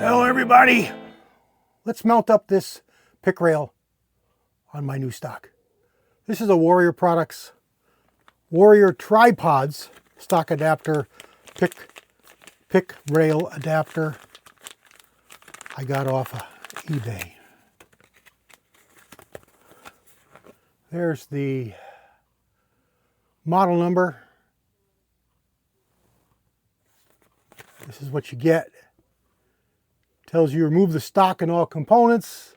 Hello everybody. Let's mount up this pick rail on my new stock. This is a Warrior Products Warrior Tripods stock adapter, pick rail adapter I got off of eBay. There's the model number. This is what you get. Tells you remove the stock and all components.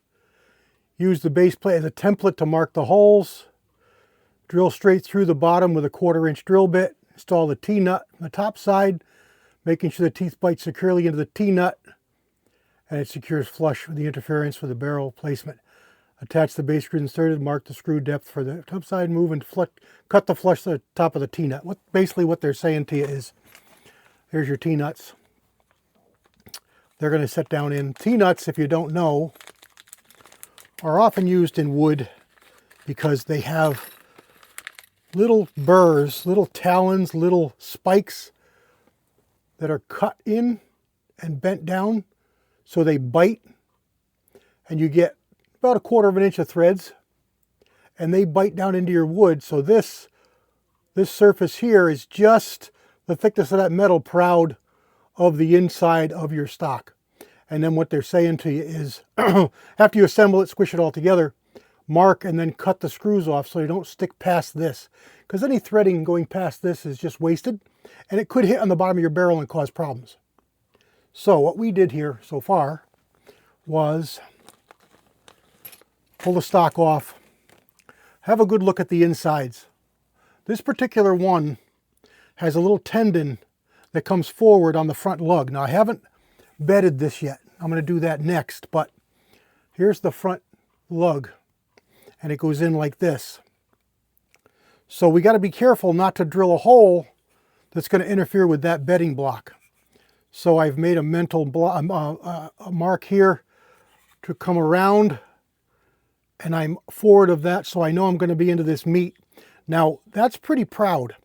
Use the base plate as a template to mark the holes. Drill straight through the bottom with a 1/4-inch drill bit. Install the T-nut on the top side, making sure the teeth bite securely into the T-nut and it secures flush with the interference with the barrel placement. Attach the base screw inserted, mark the screw depth for the top side, move and cut the flush to the top of the T-nut. Basically what they're saying to you is, here's your T-nuts. They're going to set down in. T-nuts, if you don't know, are often used in wood because they have little burrs, little talons, little spikes that are cut in and bent down so they bite, and you get about 1/4 inch of threads, and they bite down into your wood. So this surface here is just the thickness of that metal proud of the inside of your stock. And then what they're saying to you is, after you assemble it, squish it all together, mark and then cut the screws off so you don't stick past this. Because any threading going past this is just wasted, and it could hit on the bottom of your barrel and cause problems. So what we did here so far was pull the stock off, have a good look at the insides. This particular one has a little tendon that comes forward on the front lug. Now I haven't bedded this yet. I'm going to do that next, but here's the front lug and it goes in like this. So we got to be careful not to drill a hole that's going to interfere with that bedding block. So I've made a mental a mark here to come around, and I'm forward of that so I know I'm going to be into this meat. Now that's pretty proud.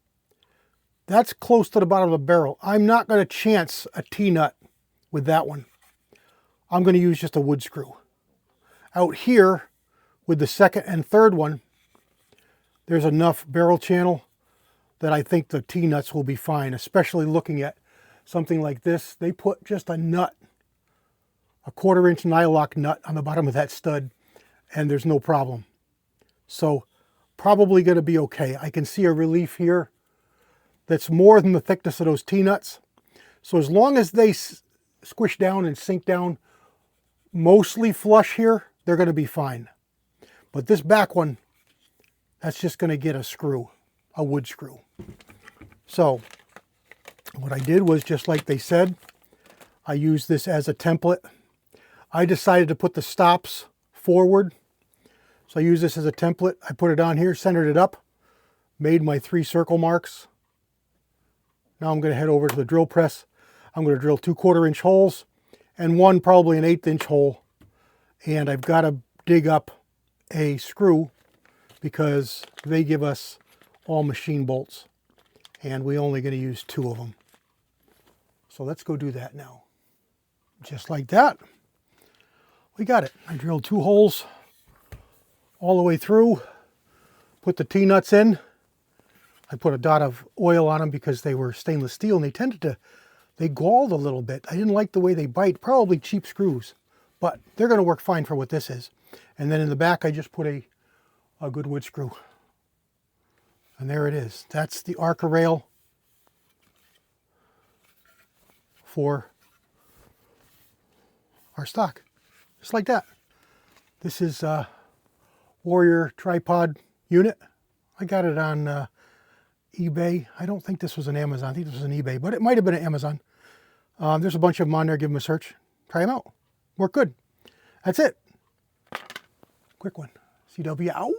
That's close to the bottom of the barrel. I'm not going to chance a T-nut with that one. I'm going to use just a wood screw. Out here with the second and third one, there's enough barrel channel that I think the T-nuts will be fine, especially looking at something like this. They put just a nut, a 1/4-inch nylock nut on the bottom of that stud, and there's no problem. So probably going to be okay. I can see a relief here that's more than the thickness of those T-nuts. So as long as they squish down and sink down mostly flush here, they're going to be fine. But this back one, that's just going to get a screw, a wood screw. So what I did was, just like they said, I used this as a template. I decided to put the stops forward. So I used this as a template. I put it on here, centered it up, made my 3 circle marks. Now I'm going to head over to the drill press. I'm going to drill 2 1/4-inch holes and one probably an 1/8 inch hole. And I've got to dig up a screw because they give us all machine bolts and we're only going to use 2 of them. So let's go do that now. Just like that. We got it. I drilled 2 holes all the way through, put the T-nuts in. I put a dot of oil on them because they were stainless steel and they galled a little bit. I didn't like the way they bite, probably cheap screws, but they're going to work fine for what this is. And then in the back, I just put a good wood screw. And there it is. That's the ARCA rail for our stock. Just like that. This is a Warrior tripod unit. I got it on eBay. I don't think this was an Amazon. I think this was an eBay, but it might have been an Amazon. There's a bunch of them on there. Give them a search. Try them out. Work good. That's it. Quick one. CW out.